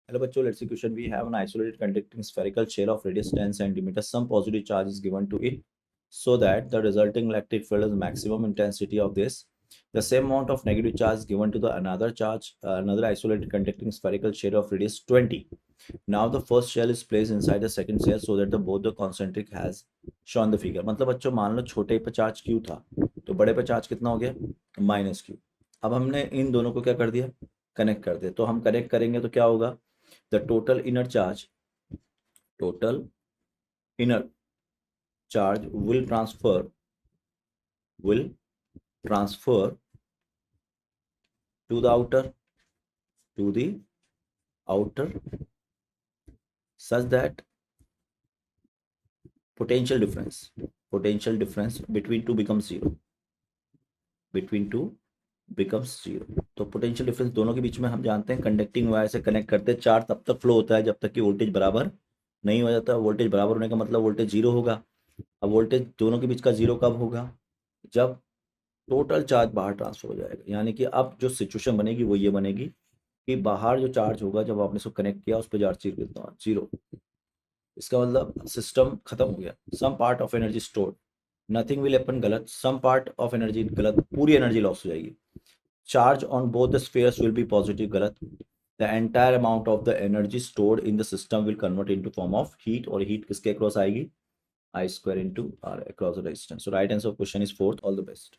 Hello bachcho, let's see question. We have an isolated conducting spherical shell of radius 10 centimeters. Some positive charge is given to it so that the resulting electric field is maximum intensity of this. The same amount of negative charge is given to the another isolated conducting spherical shell of radius 20. Now the first shell is placed inside the second shell so that the both the concentric has shown the figure. मतलब बच्चों मान लो छोटे पे charge Q था तो बड़े पे charge कितना हो गया माइनस क्यू. अब हमने इन दोनों को क्या कर दिया कनेक्ट कर दिया. तो हम कनेक्ट करेंगे तो क्या होगा the total inner charge will transfer to the outer such that potential difference between two becomes zero. तो पोटेंशियल डिफरेंस दोनों के बीच में हम जानते हैं कंडक्टिंग वायर से कनेक्ट करते हैं चार्ज तब तक फ्लो होता है जब तक कि वोल्टेज बराबर नहीं हो जाता. वोल्टेज बराबर होने का मतलब वोल्टेज जीरो होगा. अब वोल्टेज दोनों के बीच का जीरो कब होगा जब टोटल चार्ज बाहर ट्रांसफर हो जाएगा. यानी कि अब जो सिचुएशन बनेगी वो ये बनेगी कि बाहर जो चार्ज होगा जब आपने इसको कनेक्ट किया उस पर चार्ज कितना जीरो. इसका मतलब सिस्टम खत्म हो गया. Some part of energy stored nothing will happen गलत. सम पार्ट ऑफ एनर्जी गलत पूरी एनर्जी लॉस हो जाएगी. Charge on both the spheres will be positive galat. The entire amount of the energy stored in the system will convert into form of heat और heat किसके across आएगी I square into R across the resistance. So right answer of question is fourth. All the best.